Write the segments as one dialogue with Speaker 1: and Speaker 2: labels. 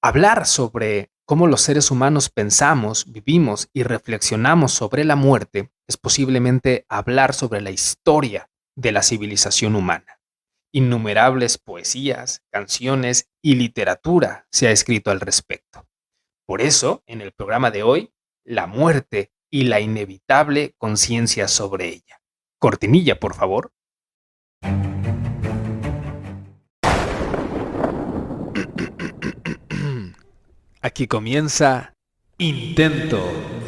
Speaker 1: Hablar sobre cómo los seres humanos pensamos, vivimos y reflexionamos sobre la muerte es posiblemente hablar sobre la historia de la civilización humana. Innumerables poesías, canciones y literatura se ha escrito al respecto. Por eso, en el programa de hoy, la muerte y la inevitable conciencia sobre ella. Cortinilla, por favor. Aquí comienza Intento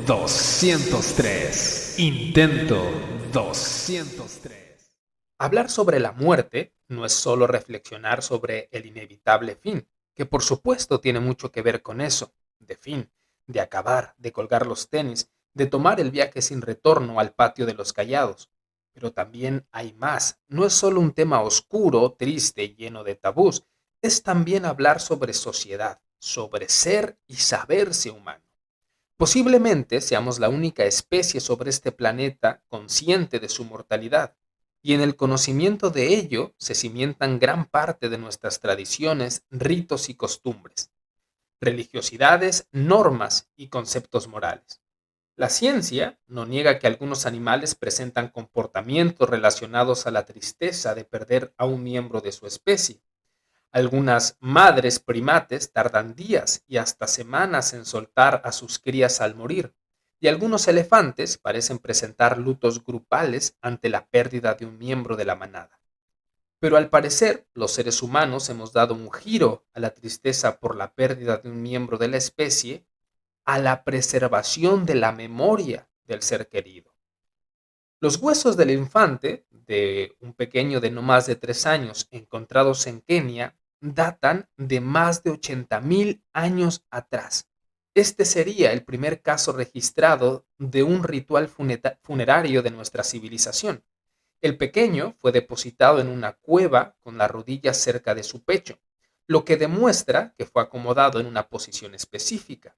Speaker 1: 203. Intento 203. Hablar sobre la muerte no es solo reflexionar sobre el inevitable fin, que por supuesto tiene mucho que ver con eso, de fin, de acabar, de colgar los tenis, de tomar el viaje sin retorno al patio de los callados. Pero también hay más, no es solo un tema oscuro, triste y lleno de tabús, es también hablar sobre sociedad, sobre ser y saberse humano. Posiblemente seamos la única especie sobre este planeta consciente de su mortalidad, y en el conocimiento de ello se cimientan gran parte de nuestras tradiciones, ritos y costumbres, religiosidades, normas y conceptos morales. La ciencia no niega que algunos animales presentan comportamientos relacionados a la tristeza de perder a un miembro de su especie. Algunas madres primates tardan días y hasta semanas en soltar a sus crías al morir, y algunos elefantes parecen presentar lutos grupales ante la pérdida de un miembro de la manada. Pero al parecer, los seres humanos hemos dado un giro a la tristeza por la pérdida de un miembro de la especie, a la preservación de la memoria del ser querido. Los huesos del infante, de un pequeño de no más de 3 años encontrados en Kenia, datan de más de 80.000 años atrás. Este sería el primer caso registrado de un ritual funerario de nuestra civilización. El pequeño fue depositado en una cueva con la rodilla cerca de su pecho, lo que demuestra que fue acomodado en una posición específica.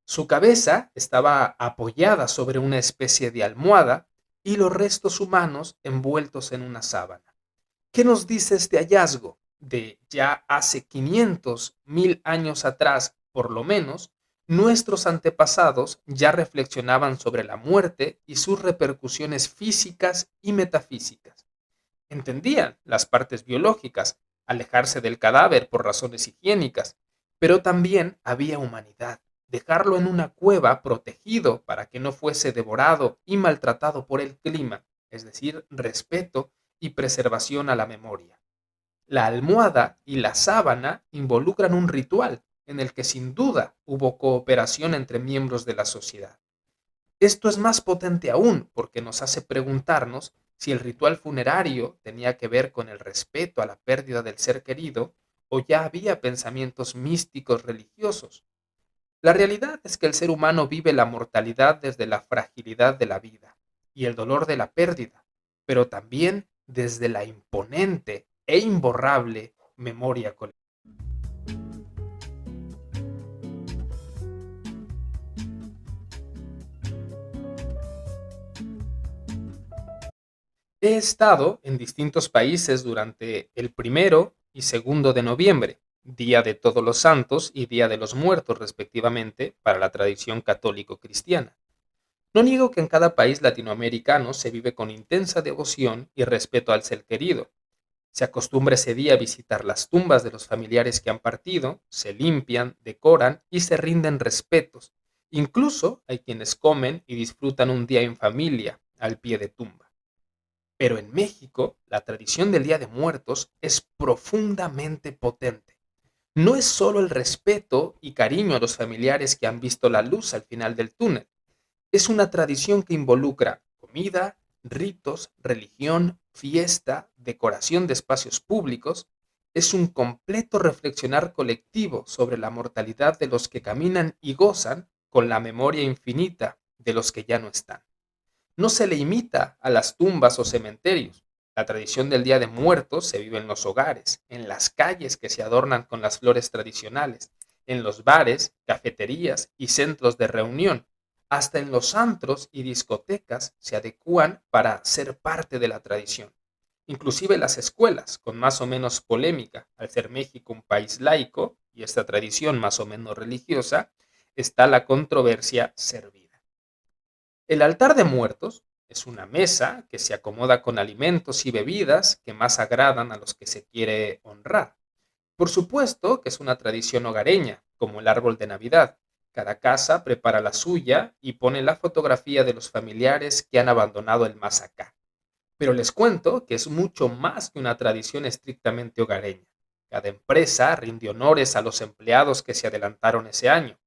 Speaker 1: Su cabeza estaba apoyada sobre una especie de almohada y los restos humanos envueltos en una sábana. ¿Qué nos dice este hallazgo? De ya hace 500.000 años atrás, por lo menos, nuestros antepasados ya reflexionaban sobre la muerte y sus repercusiones físicas y metafísicas. Entendían las partes biológicas, alejarse del cadáver por razones higiénicas, pero también había humanidad. Dejarlo en una cueva protegido para que no fuese devorado y maltratado por el clima, es decir, respeto y preservación a la memoria. La almohada y la sábana involucran un ritual en el que sin duda hubo cooperación entre miembros de la sociedad. Esto es más potente aún porque nos hace preguntarnos si el ritual funerario tenía que ver con el respeto a la pérdida del ser querido o ya había pensamientos místicos religiosos. La realidad es que el ser humano vive la mortalidad desde la fragilidad de la vida y el dolor de la pérdida, pero también desde la imponente e imborrable memoria colectiva. He estado en distintos países durante el 1 y 2 de noviembre, Día de Todos los Santos y Día de los Muertos respectivamente para la tradición católico-cristiana. No niego que en cada país latinoamericano se vive con intensa devoción y respeto al ser querido. Se acostumbra ese día a visitar las tumbas de los familiares que han partido, se limpian, decoran y se rinden respetos. Incluso hay quienes comen y disfrutan un día en familia, al pie de tumba. Pero en México, la tradición del Día de Muertos es profundamente potente. No es solo el respeto y cariño a los familiares que han visto la luz al final del túnel. Es una tradición que involucra comida, ritos, religión, fiesta, decoración de espacios públicos. Es un completo reflexionar colectivo sobre la mortalidad de los que caminan y gozan con la memoria infinita de los que ya no están. No se le imita a las tumbas o cementerios. La tradición del Día de Muertos se vive en los hogares, en las calles que se adornan con las flores tradicionales, en los bares, cafeterías y centros de reunión. Hasta en los antros y discotecas se adecúan para ser parte de la tradición. Inclusive las escuelas, con más o menos polémica, al ser México un país laico y esta tradición más o menos religiosa, está la controversia servida. El altar de muertos es una mesa que se acomoda con alimentos y bebidas que más agradan a los que se quiere honrar. Por supuesto que es una tradición hogareña, como el árbol de Navidad. Cada casa prepara la suya y pone la fotografía de los familiares que han abandonado el más acá. Pero les cuento que es mucho más que una tradición estrictamente hogareña. Cada empresa rinde honores a los empleados que se adelantaron ese año.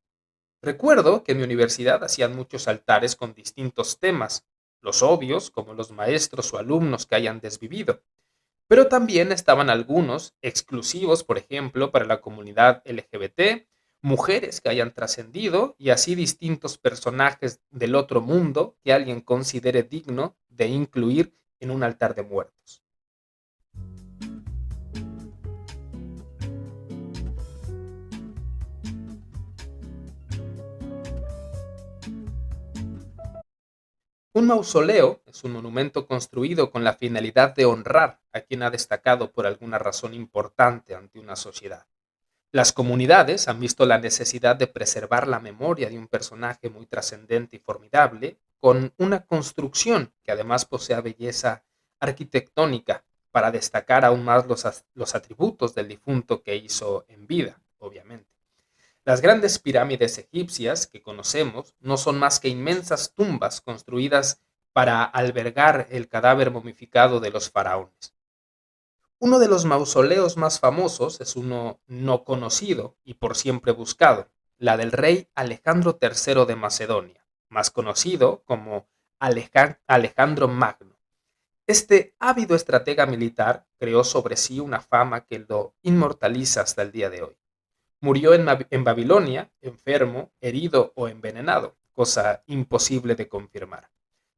Speaker 1: Recuerdo que en mi universidad hacían muchos altares con distintos temas, los obvios, como los maestros o alumnos que hayan desvivido, pero también estaban algunos exclusivos, por ejemplo, para la comunidad LGBT, mujeres que hayan trascendido y así distintos personajes del otro mundo que alguien considere digno de incluir en un altar de muertos. Un mausoleo es un monumento construido con la finalidad de honrar a quien ha destacado por alguna razón importante ante una sociedad. Las comunidades han visto la necesidad de preservar la memoria de un personaje muy trascendente y formidable con una construcción que además posea belleza arquitectónica para destacar aún más los atributos del difunto que hizo en vida, obviamente. Las grandes pirámides egipcias que conocemos no son más que inmensas tumbas construidas para albergar el cadáver momificado de los faraones. Uno de los mausoleos más famosos es uno no conocido y por siempre buscado, la del rey Alejandro III de Macedonia, más conocido como Alejandro Magno. Este ávido estratega militar creó sobre sí una fama que lo inmortaliza hasta el día de hoy. Murió en Babilonia, enfermo, herido o envenenado, cosa imposible de confirmar.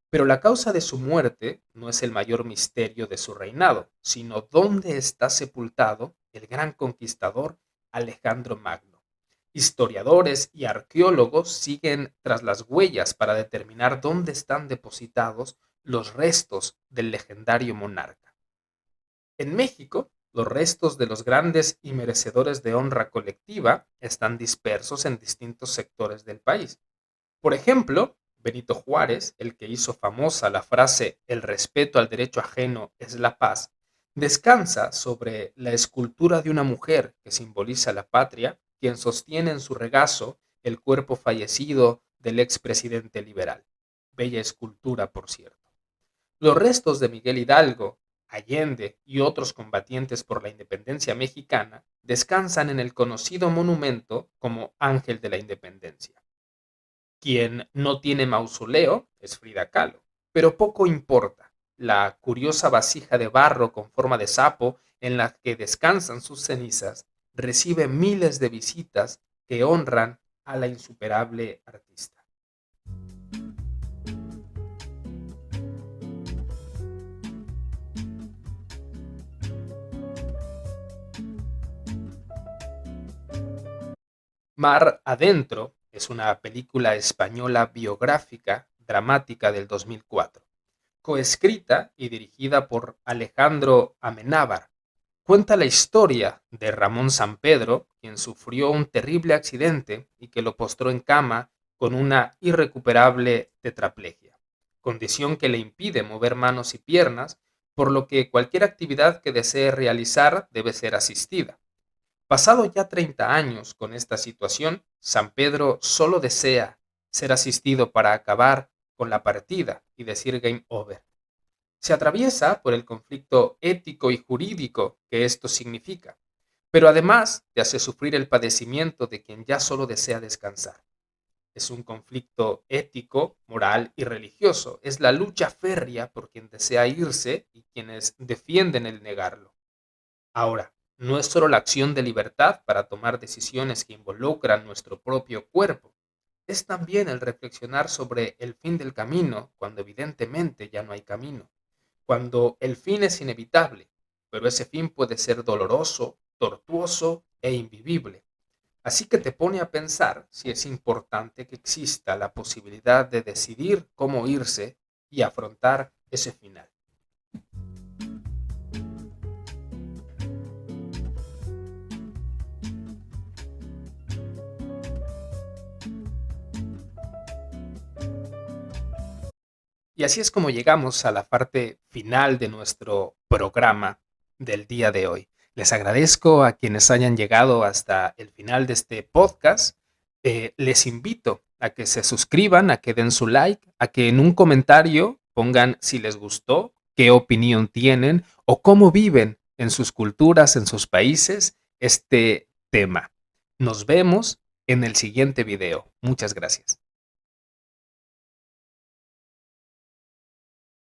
Speaker 1: Pero la causa de su muerte no es el mayor misterio de su reinado, sino dónde está sepultado el gran conquistador Alejandro Magno. Historiadores y arqueólogos siguen tras las huellas para determinar dónde están depositados los restos del legendario monarca. En México, los restos de los grandes y merecedores de honra colectiva están dispersos en distintos sectores del país. Por ejemplo, Benito Juárez, el que hizo famosa la frase "el respeto al derecho ajeno es la paz", descansa sobre la escultura de una mujer que simboliza la patria, quien sostiene en su regazo el cuerpo fallecido del expresidente liberal. Bella escultura, por cierto. Los restos de Miguel Hidalgo, Allende y otros combatientes por la independencia mexicana descansan en el conocido monumento como Ángel de la Independencia. Quien no tiene mausoleo es Frida Kahlo, pero poco importa. La curiosa vasija de barro con forma de sapo en la que descansan sus cenizas recibe miles de visitas que honran a la insuperable artista. Mar Adentro es una película española biográfica dramática del 2004, coescrita y dirigida por Alejandro Amenábar. Cuenta la historia de Ramón Sampedro, quien sufrió un terrible accidente y que lo postró en cama con una irrecuperable tetraplegia, condición que le impide mover manos y piernas, por lo que cualquier actividad que desee realizar debe ser asistida. Pasado ya 30 años con esta situación, San Pedro solo desea ser asistido para acabar con la partida y decir game over. Se atraviesa por el conflicto ético y jurídico que esto significa, pero además te hace sufrir el padecimiento de quien ya solo desea descansar. Es un conflicto ético, moral y religioso. Es la lucha férrea por quien desea irse y quienes defienden el negarlo. Ahora, no es solo la acción de libertad para tomar decisiones que involucran nuestro propio cuerpo, es también el reflexionar sobre el fin del camino cuando evidentemente ya no hay camino, cuando el fin es inevitable, pero ese fin puede ser doloroso, tortuoso e invivible. Así que te pone a pensar si es importante que exista la posibilidad de decidir cómo irse y afrontar ese final. Y así es como llegamos a la parte final de nuestro programa del día de hoy. Les agradezco a quienes hayan llegado hasta el final de este podcast. Les invito a que se suscriban, a que den su like, a que en un comentario pongan si les gustó, qué opinión tienen o cómo viven en sus culturas, en sus países, este tema. Nos vemos en el siguiente video. Muchas gracias.